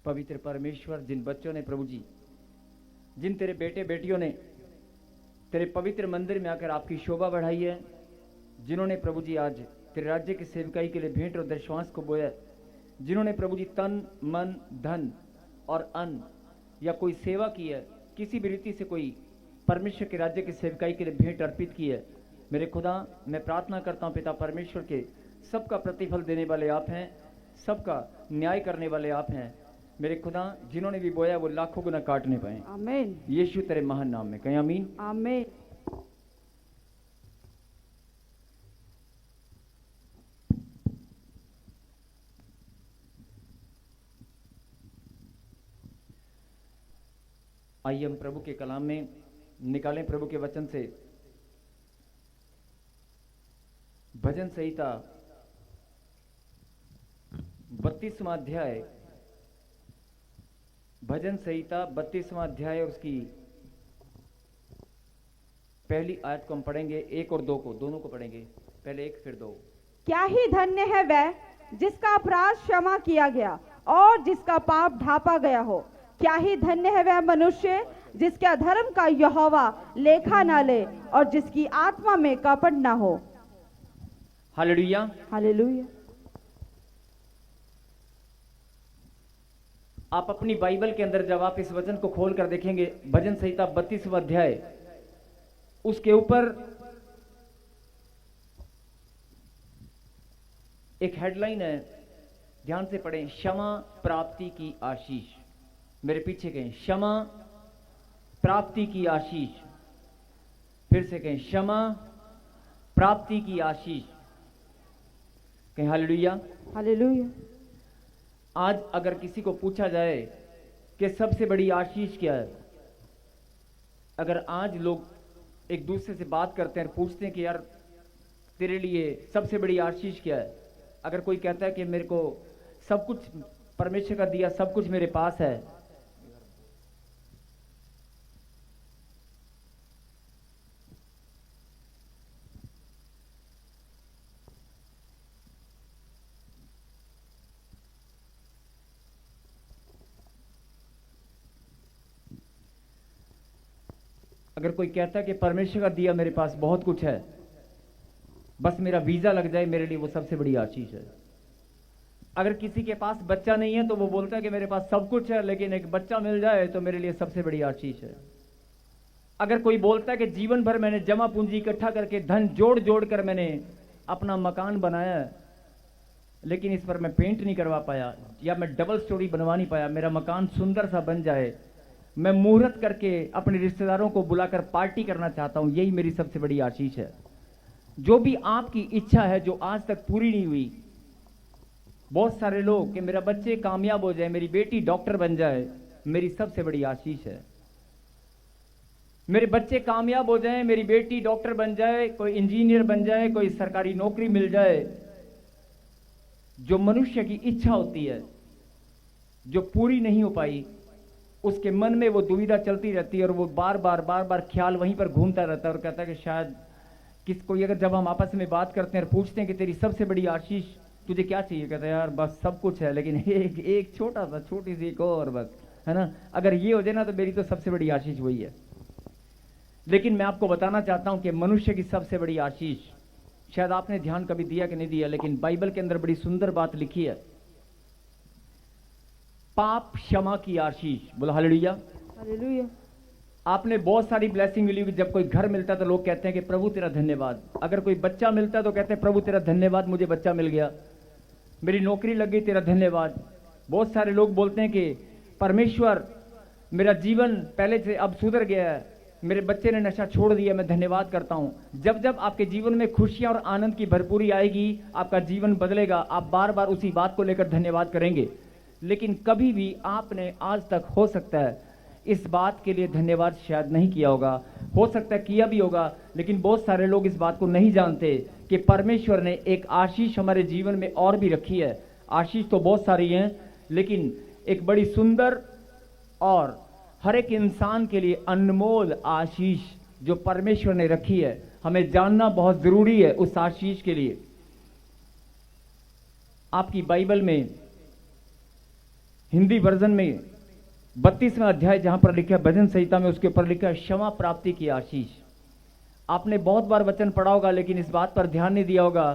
पवित्र परमेश्वर, जिन बच्चों ने प्रभु जी, जिन तेरे बेटे बेटियों ने तेरे पवित्र मंदिर में आकर आपकी शोभा बढ़ाई है, जिन्होंने प्रभु जी आज तेरे राज्य की सेवकाई के लिए भेंट और दशवांश को बोया, जिन्होंने प्रभु जी तन मन धन और अन्न या कोई सेवा की है, किसी भी रीति से कोई परमेश्वर के राज्य की सेवकाई के लिए भेंट अर्पित की है, मेरे खुदा मैं प्रार्थना करता हूँ पिता परमेश्वर के, सबका प्रतिफल देने वाले आप हैं, सबका न्याय करने वाले आप हैं मेरे खुदा। जिन्होंने भी बोया वो लाखों गुना काटने पाए। आमीन। यीशु तेरे महान नाम में कहें आमीन। आमीन। आइए हम प्रभु के कलाम में निकालें प्रभु के वचन से भजन संहिता 32वां अध्याय, भजन संहिता 32वां अध्याय और उसकी पहली आयत को हम पढ़ेंगे, 1 और 2 को, दोनों को पढ़ेंगे, पहले 1 फिर 2। क्या ही धन्य है वह जिसका अपराध क्षमा किया गया और जिसका पाप ढांपा गया हो। क्या ही धन्य है वह मनुष्य जिसके अधर्म का यहोवा लेखा ना ले और जिसकी आत्मा में कपट ना हो। Hallelujah, hallelujah. आप अपनी बाइबल के अंदर जब आप इस वचन को खोल कर देखेंगे, भजन संहिता 32वां अध्याय, उसके ऊपर एक हेडलाइन है, ध्यान से पढ़ें, क्षमा प्राप्ति की आशीष। मेरे पीछे कहें, क्षमा प्राप्ति की आशीष। फिर से कहें, क्षमा प्राप्ति की आशीष। कहें हालेलुया, हालेलुया। आज अगर किसी को पूछा जाए कि सबसे बड़ी आशीष क्या है, अगर आज लोग एक दूसरे से बात करते हैं, पूछते हैं कि यार तेरे लिए सबसे बड़ी आशीष क्या है, अगर कोई कहता है कि मेरे को सब कुछ परमेश्वर का दिया सब कुछ मेरे पास है, अगर कोई कहता है कि परमेश्वर का दिया मेरे पास बहुत कुछ है, बस मेरा वीजा लग जाए, मेरे लिए वो सबसे बड़ी आशीष है। अगर किसी के पास बच्चा नहीं है तो वो बोलता है कि मेरे पास सब कुछ है लेकिन एक बच्चा मिल जाए तो मेरे लिए सबसे बड़ी आशीष है। अगर कोई बोलता है कि जीवन भर मैंने जमा पूंजी इकट्ठा करके धन जोड़ जोड़ कर मैंने अपना मकान बनाया है, लेकिन इस पर मैं पेंट नहीं करवा पाया या मैं डबल स्टोरी बनवा नहीं पाया, मेरा मकान सुंदर सा बन जाए, मैं मुहूर्त करके अपने रिश्तेदारों को बुलाकर पार्टी करना चाहता हूं, यही मेरी सबसे बड़ी आशीष है। जो भी आपकी इच्छा है जो आज तक पूरी नहीं हुई, बहुत सारे लोग कि मेरा बच्चे कामयाब हो जाए, मेरी बेटी डॉक्टर बन जाए, मेरी सबसे बड़ी आशीष है। मेरे बच्चे कामयाब हो जाएं, मेरी बेटी डॉक्टर बन जाए, कोई इंजीनियर बन जाए, कोई सरकारी नौकरी मिल जाए। जो मनुष्य की इच्छा होती है जो पूरी नहीं हो पाई, उसके मन में वो दुविधा चलती रहती है और वो बार बार ख्याल वहीं पर घूमता रहता है और कहता है कि शायद कोई अगर जब हम आपस में बात करते हैं और पूछते हैं कि तेरी सबसे बड़ी आशीष तुझे क्या चाहिए, कहता है यार बस सब कुछ है लेकिन एक छोटी सी एक और बस, है ना, अगर ये हो जाए ना तो मेरी तो सबसे बड़ी आशीष वही है। लेकिन मैं आपको बताना चाहता हूं कि मनुष्य की सबसे बड़ी आशीष, शायद आपने ध्यान कभी दिया कि नहीं दिया, लेकिन बाइबल के अंदर बड़ी सुंदर बात लिखी है, पाप क्षमा की आशीष। बोलो हालेलुया, हालेलुया। आपने बहुत सारी ब्लेसिंग मिली हुई, जब कोई घर मिलता है तो लोग कहते हैं कि प्रभु तेरा धन्यवाद। अगर कोई बच्चा मिलता है तो कहते हैं प्रभु तेरा धन्यवाद, मुझे बच्चा मिल गया, मेरी नौकरी लग गई, तेरा धन्यवाद। बहुत सारे लोग बोलते हैं कि परमेश्वर मेरा जीवन पहले से अब सुधर गया है, मेरे बच्चे ने नशा छोड़ दिया, मैं धन्यवाद करता हूं। जब जब आपके जीवन में खुशियां और आनंद की भरपूरी आएगी, आपका जीवन बदलेगा, आप बार बार उसी बात को लेकर धन्यवाद करेंगे। लेकिन कभी भी आपने आज तक हो सकता है इस बात के लिए धन्यवाद शायद नहीं किया होगा, हो सकता है किया भी होगा, लेकिन बहुत सारे लोग इस बात को नहीं जानते कि परमेश्वर ने एक आशीष हमारे जीवन में और भी रखी है। आशीष तो बहुत सारी हैं, लेकिन एक बड़ी सुंदर और हर एक इंसान के लिए अनमोल आशीष जो परमेश्वर ने रखी है, हमें जानना बहुत जरूरी है उस आशीष के लिए। आपकी बाइबल में हिंदी वर्जन में 32वां अध्याय जहां पर लिखा है भजन संहिता में, उसके ऊपर लिखा है क्षमा प्राप्ति की आशीष। आपने बहुत बार वचन पढ़ा होगा, लेकिन इस बात पर ध्यान नहीं दिया होगा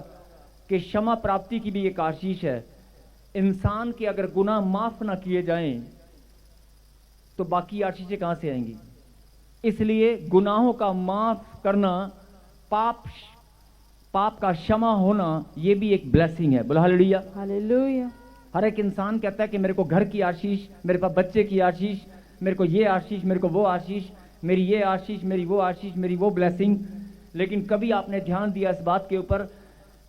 कि क्षमा प्राप्ति की भी एक आशीष है। इंसान के अगर गुनाह माफ ना किए जाएं तो बाकी आशीषें कहां से आएंगी। इसलिए गुनाहों का माफ करना, पाप का क्षमा होना, यह भी एक ब्लेसिंग है। बोलो हालेलुया। हालेलुया। हर एक इंसान कहता है कि मेरे को घर की आशीष, मेरे पास बच्चे की आशीष, मेरे को ये आशीष, मेरे को वो आशीष, मेरी ये आशीष, मेरी वो आशीष, मेरी वो ब्लेसिंग। लेकिन कभी आपने ध्यान दिया इस बात के ऊपर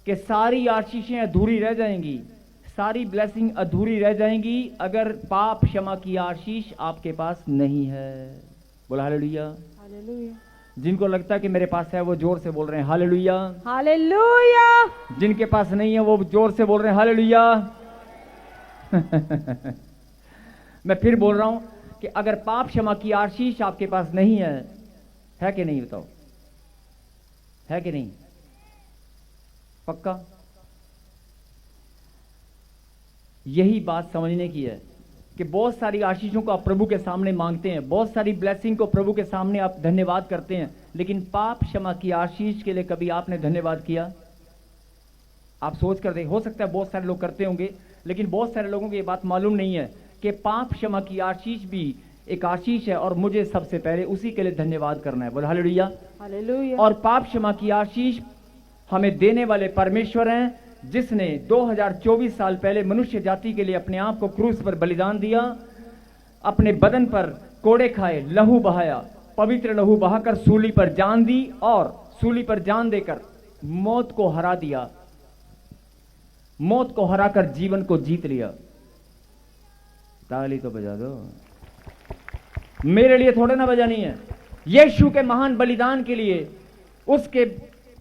कि सारी आशीषें अधूरी रह जाएंगी, सारी ब्लेसिंग अधूरी रह जाएंगी अगर पाप क्षमा की आशीष आपके पास नहीं है। बोला हालेलुया। हालेलुया। जिनको लगता है कि मेरे पास है वो जोर से बोल रहे हैं हालेलुया। हालेलुया। जिनके पास नहीं है वो जोर से बोल रहे हैं हालेलुया। मैं फिर बोल रहा हूं कि अगर पाप क्षमा की आशीष आपके पास नहीं है कि नहीं, बताओ, है कि नहीं? पक्का? यही बात समझने की है कि बहुत सारी आशीषों को आप प्रभु के सामने मांगते हैं, बहुत सारी ब्लेसिंग को प्रभु के सामने आप धन्यवाद करते हैं, लेकिन पाप क्षमा की आशीष के लिए कभी आपने धन्यवाद किया? आप सोच कर देखें, हो सकता है बहुत सारे लोग करते होंगे, लेकिन बहुत सारे लोगों को ये बात मालूम नहीं है कि पाप क्षमा की आशीष भी एक आशीष है और मुझे सबसे पहले उसी के लिए धन्यवाद करना है। बोलो हालेलुया। हालेलुया। और पाप क्षमा की आशीष हमें देने वाले परमेश्वर हैं, जिसने 2024 साल पहले मनुष्य जाति के लिए अपने आप को क्रूस पर बलिदान दिया, अपने बदन पर कोड़े खाए, लहू बहाया, पवित्र लहू बहाकर सूली पर जान दी और सूली पर जान देकर मौत को हरा दिया, मौत को हराकर जीवन को जीत लिया। ताली तो बजा दो। मेरे लिए थोड़े ना बजानी है, यीशु के महान बलिदान के लिए, उसके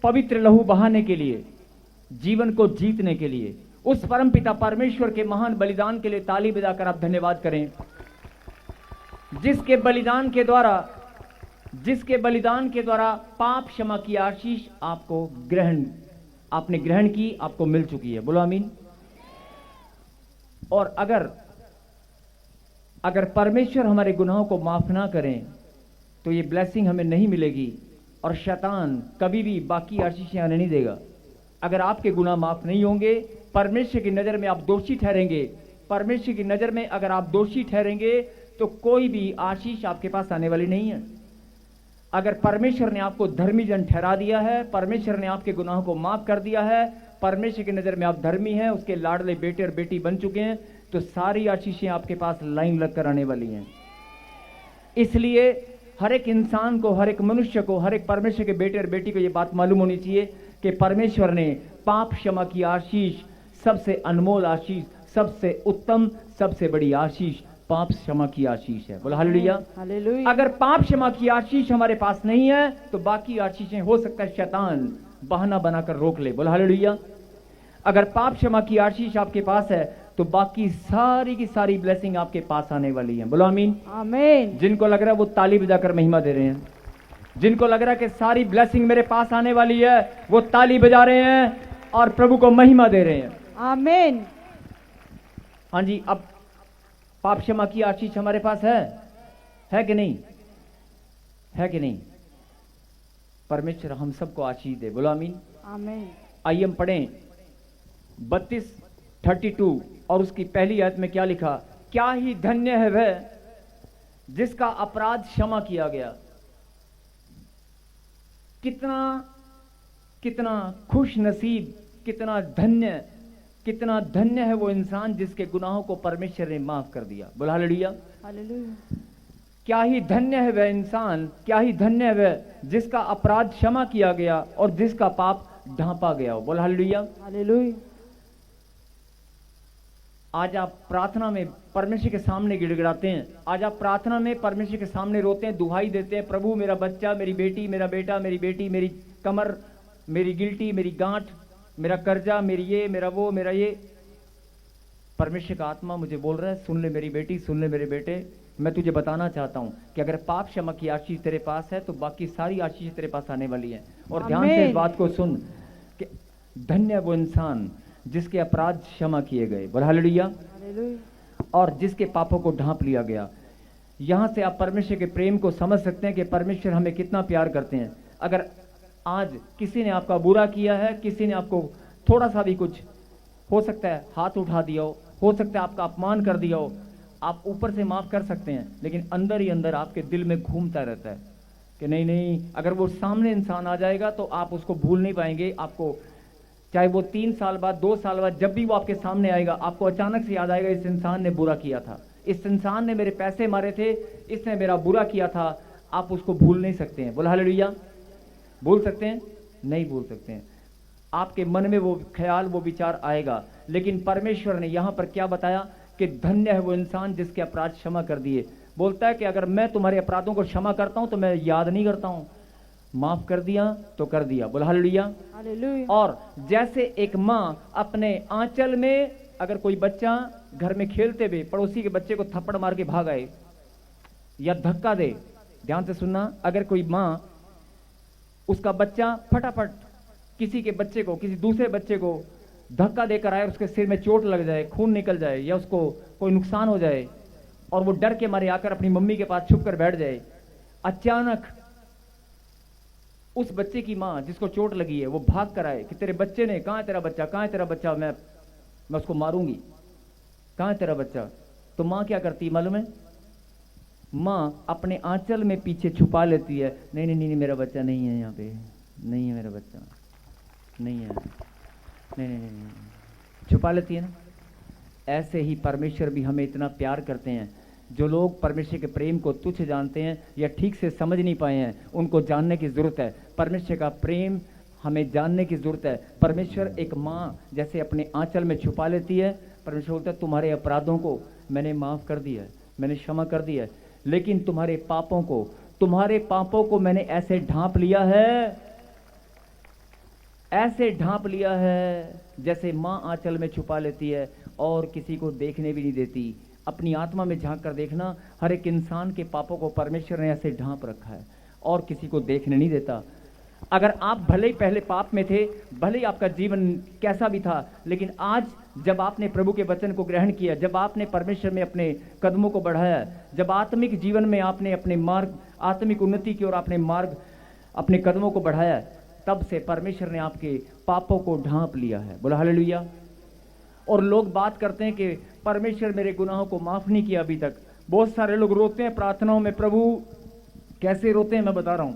पवित्र लहू बहाने के लिए, जीवन को जीतने के लिए, उस परमपिता परमेश्वर के महान बलिदान के लिए ताली बजाकर आप धन्यवाद करें, जिसके बलिदान के द्वारा पाप क्षमा की आशीष आपने ग्रहण की, आपको मिल चुकी है। बोलो आमीन। और अगर परमेश्वर हमारे गुनाहों को माफ ना करें तो ये ब्लेसिंग हमें नहीं मिलेगी और शैतान कभी भी बाकी आशीषें आने नहीं देगा। अगर आपके गुनाह माफ नहीं होंगे, परमेश्वर की नजर में आप दोषी ठहरेंगे, परमेश्वर की नजर में अगर आप दोषी ठहरेंगे तो कोई भी आशीष आपके पास आने वाली नहीं है। अगर परमेश्वर ने आपको धर्मी जन ठहरा दिया है, परमेश्वर ने आपके गुनाहों को माफ कर दिया है, परमेश्वर की नजर में आप धर्मी हैं, उसके लाडले बेटे और बेटी बन चुके हैं, तो सारी आशीषें आपके पास लाइन लगकर आने वाली हैं। इसलिए हर एक इंसान को, हर एक मनुष्य को, हर एक परमेश्वर के बेटे और बेटी को यह बात मालूम होनी चाहिए कि परमेश्वर ने पाप क्षमा की आशीष, सबसे अनमोल आशीष, सबसे उत्तम, सबसे बड़ी आशीष पाप क्षमा की आशीष है। बोलो हालेलुया। हालेलुया। अगर पाप क्षमा की आशीष हमारे पास नहीं है तो बाकी आशीषें हो सकता है शैतान बहाना बनाकर रोक ले। बोलो हालेलुया। अगर पाप क्षमा की आशीष आपके पास है तो बाकी सारी की सारी ब्लेसिंग आपके पास आने वाली है। बोलो आमीन। आमीन। जिनको लग रहा है वो ताली बजाकर महिमा दे रहे हैं, जिनको लग रहा है कि सारी ब्लेसिंग मेरे पास आने वाली है, वो ताली बजा रहे हैं और प्रभु को महिमा दे रहे हैं। आमीन। हाँ जी, अब पाप क्षमा की आशीष हमारे पास है कि नहीं? है कि नहीं? परमेश्वर हम सबको आशीष दे। बोलो आमीन। आमीन। आइए हम पढ़ें 32:32 और उसकी पहली आयत में क्या लिखा? क्या ही धन्य है वह जिसका अपराध क्षमा किया गया। कितना खुश नसीब, कितना धन्य है वो इंसान जिसके गुनाहों को परमेश्वर ने माफ कर दिया। बोल हालेलुया। हालेलुया। क्या ही धन्य है वह इंसान, क्या ही धन्य है वह जिसका अपराध क्षमा किया गया और जिसका पाप ढांपा गया हो। बोल हालेलुया। हालेलुया। आज आप प्रार्थना में परमेश्वर के सामने गिड़गिड़ाते हैं, आज आप प्रार्थना में परमेश्वर के सामने रोते हैं, दुहाई देते हैं, प्रभु मेरा बच्चा, मेरी बेटी, मेरा बेटा, मेरी बेटी, मेरी कमर, मेरी गिल्टी, मेरी गांठ, मेरा कर्जा, मेरी ये, मेरा वो, मेरा ये। परमेश्वर का आत्मा मुझे बोल रहा है, सुन ले मेरी बेटी, सुन ले मेरे बेटे, मैं तुझे बताना चाहता हूं कि अगर पाप क्षमा की आशीष तेरे पास है तो बाकी सारी आशीष तेरे पास आने वाली है। और ध्यान से इस बात को सुन कि धन्य वो इंसान जिसके अपराध क्षमा किए गए। बोल हालेलुया। और जिसके पापों को ढांप लिया गया। यहां से आप परमेश्वर के प्रेम को समझ सकते हैं कि परमेश्वर हमें कितना प्यार करते हैं। अगर आज किसी ने आपका बुरा किया है, किसी ने आपको थोड़ा सा भी कुछ, हो सकता है हाथ उठा दिया हो सकता है आपका अपमान कर दिया हो, आप ऊपर से माफ कर सकते हैं, लेकिन अंदर ही अंदर आपके दिल में घूमता रहता है कि नहीं नहीं, अगर वो सामने इंसान आ जाएगा तो आप उसको भूल नहीं पाएंगे। आपको चाहे वो 3 साल बाद, 2 साल बाद, जब भी वो आपके सामने आएगा, आपको अचानक से याद आएगा इस इंसान ने बुरा किया था, इस इंसान ने मेरे पैसे मारे थे, इसने मेरा बुरा किया था। आप उसको भूल नहीं सकते हैं। बोला हालेलुया। भूल सकते हैं? नहीं भूल सकते हैं। आपके मन में वो ख्याल, वो विचार आएगा। लेकिन परमेश्वर ने यहां पर क्या बताया कि धन्य है वो इंसान जिसके अपराध क्षमा कर दिए। बोलता है कि अगर मैं तुम्हारे अपराधों को क्षमा करता हूं तो मैं याद नहीं करता हूं, माफ कर दिया तो कर दिया। बोला हालेलुया। हालेलुया। और जैसे एक मां अपने आंचल में, अगर कोई बच्चा घर में खेलते हुए पड़ोसी के बच्चे को थप्पड़ मार के भाग आए या धक्का दे, ध्यान से सुनना, अगर कोई मां उसका बच्चा फटाफट किसी के बच्चे को, किसी दूसरे बच्चे को धक्का देकर आए, उसके सिर में चोट लग जाए, खून निकल जाए या उसको कोई नुकसान हो जाए, और वो डर के मारे आकर अपनी मम्मी के पास छुप कर बैठ जाए, अचानक उस बच्चे की मां जिसको चोट लगी है वो भाग कर आए कि तेरे बच्चे ने, कहां है तेरा बच्चा, कहां है तेरा बच्चा, मैं उसको मारूंगी, कहां है तेरा बच्चा। तो मां क्या करती मालूम है? मां अपने आंचल में पीछे छुपा लेती है, नहीं नहीं नहीं, मेरा बच्चा नहीं है, यहाँ पे नहीं है, मेरा बच्चा नहीं है, नहीं नहीं नहीं, नहीं। छुपा लेती है ना। ऐसे ही परमेश्वर भी हमें इतना प्यार करते हैं। जो लोग परमेश्वर के प्रेम को तुच्छ जानते हैं या ठीक से समझ नहीं पाए हैं, उनको जानने की जरूरत है। परमेश्वर का प्रेम हमें जानने की जरूरत है। परमेश्वर एक माँ जैसे अपने आंचल में छुपा लेती है। परमेश्वर बोलता है तुम्हारे अपराधों को मैंने माफ कर दिया है, मैंने क्षमा कर दिया है, लेकिन तुम्हारे पापों को मैंने ऐसे ढांप लिया है, ऐसे ढांप लिया है जैसे माँ आंचल में छुपा लेती है और किसी को देखने भी नहीं देती। अपनी आत्मा में झांक कर देखना, हर एक इंसान के पापों को परमेश्वर ने ऐसे ढांप रखा है और किसी को देखने नहीं देता। अगर आप भले ही पहले पाप में थे, भले ही आपका जीवन कैसा भी था, लेकिन आज जब आपने प्रभु के वचन को ग्रहण किया, जब आपने परमेश्वर में अपने कदमों को बढ़ाया, जब आत्मिक जीवन में आपने अपने मार्ग, आत्मिक उन्नति की ओर अपने मार्ग, अपने कदमों को बढ़ाया, तब से परमेश्वर ने आपके पापों को ढांप लिया है। बोला हालेलुया। और लोग बात करते हैं कि परमेश्वर मेरे गुनाहों को माफ नहीं किया अभी तक। बहुत सारे लोग रोते हैं प्रार्थनाओं में। प्रभु कैसे रोते हैं मैं बता रहा हूं।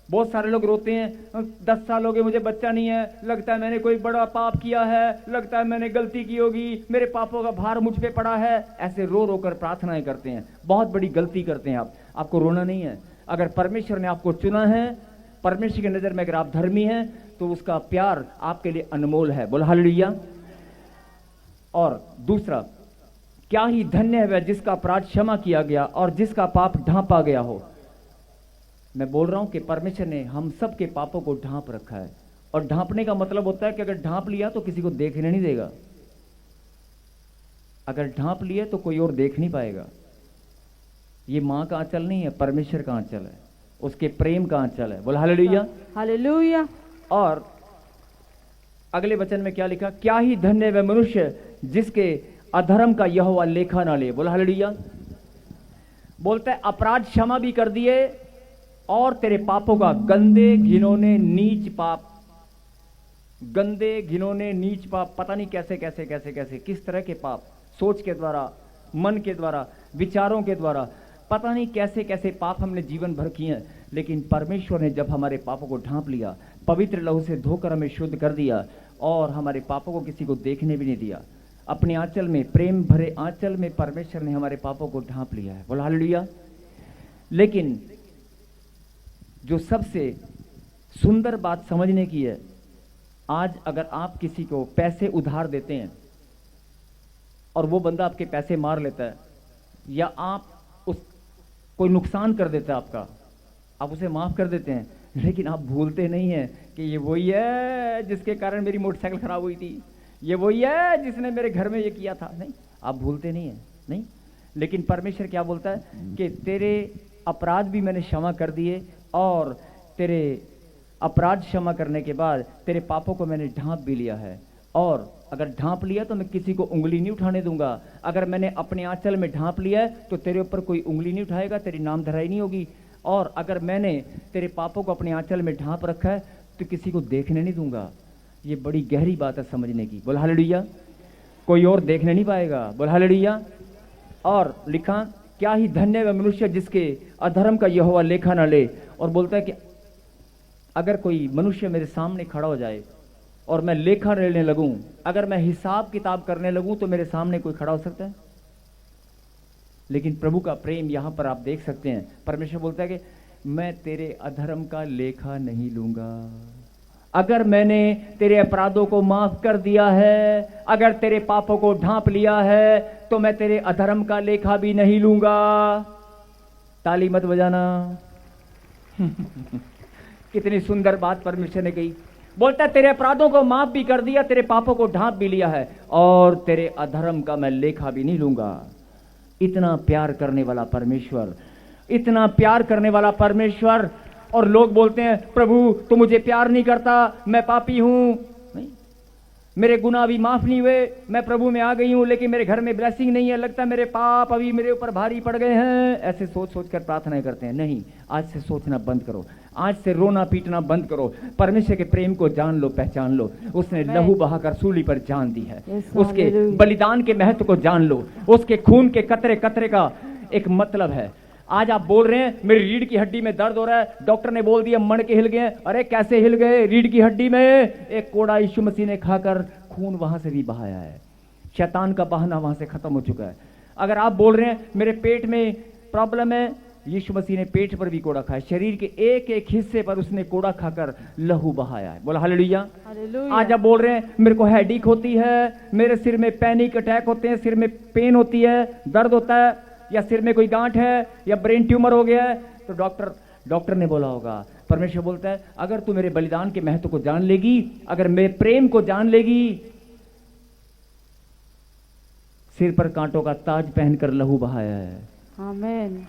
बहुत सारे लोग रोते हैं, 10 साल हो गए मुझे बच्चा नहीं है, लगता है मैंने कोई बड़ा पाप किया है, लगता है मैंने गलती की होगी, मेरे पापों का भार मुझ पे पड़ा है। ऐसे रो रो कर प्रार्थनाएं करते हैं। बहुत बड़ी गलती करते हैं आप। आपको रोना नहीं है। अगर परमेश्वर ने आपको चुना है, परमेश्वर की नजर में अगर आप धर्मी हैं, तो उसका प्यार आपके लिए अनमोल है। बोला हालेलुया। और दूसरा, क्या ही धन्य है वह जिसका अपराध क्षमा किया गया और जिसका पाप ढांपा गया हो। मैं बोल रहा हूं कि परमेश्वर ने हम सब के पापों को ढांप रखा है। और ढांपने का मतलब होता है कि अगर ढांप लिया तो किसी को देखने नहीं देगा। अगर ढांप लिए तो कोई और देख नहीं पाएगा। ये मां का आंचल नहीं है, परमेश्वर का आंचल है, उसके प्रेम का आंचल है। बोला हालेलुया। हालेलुया। और अगले वचन में क्या लिखा? क्या ही धन्य वह मनुष्य जिसके अधर्म का यहोवा लेखा ना ले। बोला हालेलुया। बोलता है अपराध क्षमा भी कर दिए और तेरे पापों का गंदे घिनौने नीच पाप, गंदे घिनौने नीच पाप, पता नहीं कैसे कैसे कैसे कैसे किस तरह के पाप, सोच के द्वारा, मन के द्वारा, विचारों के द्वारा, पता नहीं कैसे कैसे पाप हमने जीवन भर किए हैं। लेकिन परमेश्वर ने जब हमारे पापों को ढांप लिया, पवित्र लहू से धोकर हमें शुद्ध कर दिया और हमारे पापों को किसी को देखने भी नहीं दिया, अपने आंचल में, प्रेम भरे आंचल में परमेश्वर ने हमारे पापों को ढांप लिया है। बोला हालेलुया। लेकिन जो सबसे सुंदर बात समझने की है, आज अगर आप किसी को पैसे उधार देते हैं और वो बंदा आपके पैसे मार लेता है या आप उस कोई नुकसान कर देता है आपका, आप उसे माफ कर देते हैं, लेकिन आप भूलते नहीं हैं कि ये वही है जिसके कारण मेरी मोटरसाइकिल खराब हुई थी, ये वही है जिसने मेरे घर में ये किया था। नहीं, आप भूलते नहीं हैं। नहीं, लेकिन परमेश्वर क्या बोलता है कि तेरे अपराध भी मैंने क्षमा कर दिए और तेरे अपराध क्षमा करने के बाद तेरे पापों को मैंने ढांप भी लिया है और अगर ढांप लिया तो मैं किसी को उंगली नहीं उठाने दूंगा। अगर मैंने अपने आंचल में ढांप लिया है तो तेरे ऊपर कोई उंगली नहीं उठाएगा, तेरी नाम धराई नहीं होगी। और अगर मैंने तेरे पापों को अपने आंचल में ढांप रखा है तो किसी को देखने नहीं दूंगा। ये बड़ी गहरी बात है समझने की। बोल हालेलुया। कोई और देखने नहीं पाएगा। बोल हालेलुया। और लिखा, क्या ही धन्य है मनुष्य जिसके अधर्म का यहोवा लेखा न ले। और बोलता है कि अगर कोई मनुष्य मेरे सामने खड़ा हो जाए और मैं लेखा लेने लगूं, अगर मैं हिसाब किताब करने लगूं, तो मेरे सामने कोई खड़ा हो सकता है? लेकिन प्रभु का प्रेम यहां पर आप देख सकते हैं। परमेश्वर बोलता है कि मैं तेरे अधर्म का लेखा नहीं लूंगा। अगर मैंने तेरे अपराधों को माफ कर दिया है, अगर तेरे पापों को ढांप लिया है, तो मैं तेरे अधर्म का लेखा भी नहीं लूंगा। ताली मत बजाना। कितनी सुंदर बात परमेश्वर ने कही। बोलता है तेरे अपराधों को माफ भी कर दिया, तेरे पापों को ढांप भी लिया है, और तेरे अधर्म का मैं लेखा भी नहीं लूंगा। इतना प्यार करने वाला परमेश्वर, इतना प्यार करने वाला परमेश्वर। और लोग बोलते हैं प्रभु तू मुझे प्यार नहीं करता, मैं पापी हूं, नहीं, मेरे गुनाह अभी माफ नहीं हुए, मैं प्रभु में आ गई हूं लेकिन मेरे घर में ब्लेसिंग नहीं है, लगता है मेरे पाप अभी मेरे ऊपर भारी पड़ गए हैं। ऐसे सोच सोच कर प्रार्थनाएं करते हैं। नहीं, आज से सोचना बंद करो, आज से रोना पीटना बंद करो। परमेश्वर के प्रेम को जान लो, पहचान लो। उसने लहू बहाकर सूली पर जान दी है। उसके बलिदान के महत्व को जान लो। उसके खून के कतरे कतरे का एक मतलब है। आज आप बोल रहे हैं मेरी रीढ़ की हड्डी में दर्द हो रहा है, डॉक्टर ने बोल दिया मणके हिल गए। अरे कैसे हिल गए? रीढ़ की हड्डी में एक कोड़ा यीशु मसीह ने खाकर खून वहां से भी बहाया है। शैतान का बहाना वहां से खत्म हो चुका है। अगर आप बोल रहे हैं मेरे पेट में प्रॉब्लम है, यीशु मसीह ने पेट पर भी कोड़ा खाया। शरीर के एक एक हिस्से पर उसने कोड़ा खाकर लहू बहाया है। बोला हालेलुया। आज आप बोल रहे हैं मेरे को हेडेक होती है, मेरे सिर में पैनिक अटैक होते हैं, सिर में पेन होती है, दर्द होता है, या सिर में कोई गांठ है, या ब्रेन ट्यूमर हो गया है, तो डॉक्टर ने बोला होगा। परमेश्वर बोलता है अगर तू मेरे बलिदान के महत्व को जान लेगी, अगर मेरे प्रेम को जान लेगी, सिर पर कांटों का ताज पहनकर लहू बहाया है। आमीन।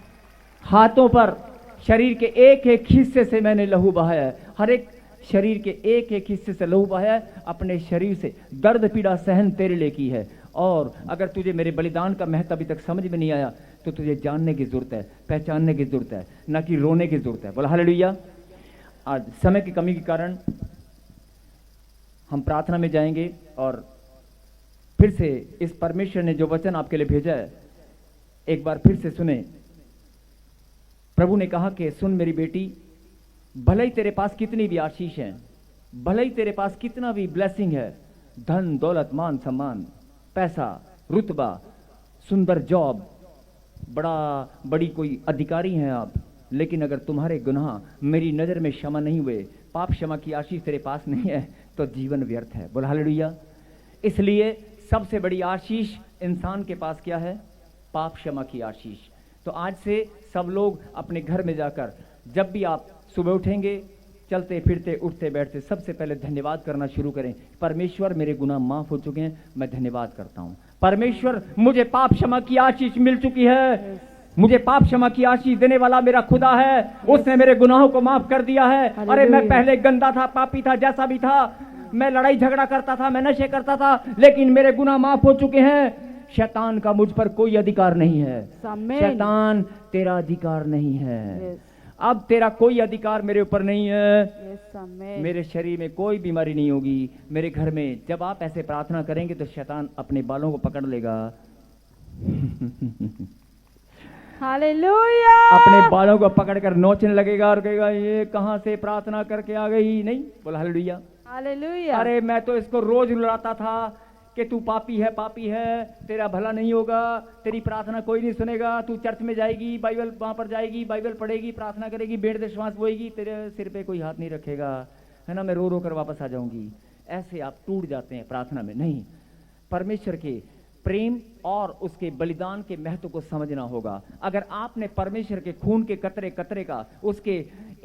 हाथों पर शरीर के एक एक हिस्से से मैंने लहू बहाया है। हर एक शरीर के एक एक हिस्से से लहू बहाया है। अपने शरीर से दर्द पीड़ा सहन तेरे लिए की है। और अगर तुझे मेरे बलिदान का महत्व अभी तक समझ में नहीं आया तो तुझे जानने की जरूरत है, पहचानने की जरूरत है, ना कि रोने की जरूरत है। बोला हालेलुया। आज समय की कमी के कारण हम प्रार्थना में जाएंगे और फिर से इस परमेश्वर ने जो वचन आपके लिए भेजा है एक बार फिर से सुने। प्रभु ने कहा कि सुन मेरी बेटी, भले ही तेरे पास कितनी भी आशीष है, भले ही तेरे पास कितना भी ब्लेसिंग है, धन दौलत मान सम्मान पैसा रुतबा सुंदर जॉब, बड़ी कोई अधिकारी हैं आप, लेकिन अगर तुम्हारे गुनाह मेरी नजर में क्षमा नहीं हुए, पाप क्षमा की आशीष तेरे पास नहीं है, तो जीवन व्यर्थ है। बोला हालेलुया। इसलिए सबसे बड़ी आशीष इंसान के पास क्या है? पाप क्षमा की आशीष। तो आज से सब लोग अपने घर में जाकर जब भी आप सुबह उठेंगे, चलते फिरते उठते बैठते, सबसे पहले धन्यवाद करना शुरू करें। परमेश्वर मेरे गुनाह माफ हो चुके हैं, मैं धन्यवाद करता हूं। परमेश्वर मुझे पाप क्षमा की आशीष मिल चुकी है, मुझे पाप क्षमा की आशीष देने वाला मेरा खुदा है, उसने मेरे गुनाहों को माफ कर दिया है। अरे मैं पहले गंदा था, पापी था, जैसा भी था, मैं लड़ाई झगड़ा करता था, मैं नशे करता था, लेकिन मेरे गुनाह माफ हो चुके हैं। शैतान का मुझ पर कोई अधिकार नहीं है। शैतान तेरा अधिकार नहीं है। अब तेरा कोई अधिकार मेरे ऊपर नहीं है। मेरे शरीर में कोई बीमारी नहीं होगी। मेरे घर में जब आप ऐसे प्रार्थना करेंगे तो शैतान अपने बालों को पकड़ लेगा। हालेलुया। अपने बालों को पकड़कर नोचने लगेगा और कहेगा ये कहां से प्रार्थना करके आ गई। नहीं, बोला हालेलुया। हालेलुया। अरे मैं तो इसको रोज रुलाता था कि तू पापी है, तेरा भला नहीं होगा, तेरी प्रार्थना कोई नहीं सुनेगा, तू चर्च में जाएगी, बाइबल वहां पर जाएगी, बाइबल पढ़ेगी, प्रार्थना करेगी, बेड़ दे श्वास बोएगी, तेरे सिर पे कोई हाथ नहीं रखेगा, है ना, मैं रो रो कर वापस आ जाऊंगी। ऐसे आप टूट जाते हैं प्रार्थना में। नहीं, परमेश्वर के प्रेम और उसके बलिदान के महत्व को समझना होगा। अगर आपने परमेश्वर के खून के कतरे कतरे का, उसके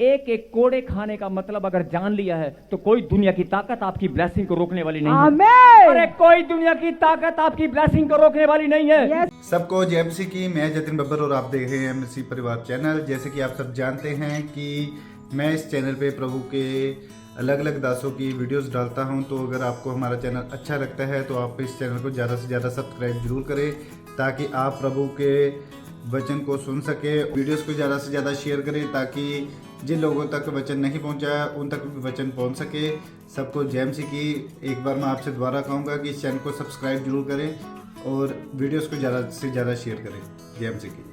एक एक कोड़े खाने का मतलब अगर जान लिया है, तो कोई दुनिया की ताकत आपकी ब्लेसिंग को रोकने वाली नहीं है। अरे कोई दुनिया की ताकत आपकी ब्लेसिंग को रोकने वाली नहीं है। सबको जय मसीह की। मैं जतिन बब्बर और आप देख रहे हैं मसीह परिवार चैनल। जैसे कि आप सब जानते हैं कि मैं इस चैनल पे प्रभु के अलग अलग दासों की वीडियोस डालता हूं। तो अगर आपको हमारा चैनल अच्छा लगता है तो आप इस चैनल को ज़्यादा से ज़्यादा सब्सक्राइब जरूर करें, ताकि आप प्रभु के वचन को सुन सके। वीडियोस को ज़्यादा से ज़्यादा शेयर करें, ताकि जिन लोगों तक वचन नहीं पहुंचा उन तक भी वचन पहुंच सके। सबको जय मसीह की। एक बार मैं आपसे दोबारा कहूँगा कि इस चैनल को सब्सक्राइब जरूर करें और वीडियोस को ज़्यादा से ज़्यादा शेयर करें। जय मसीह की।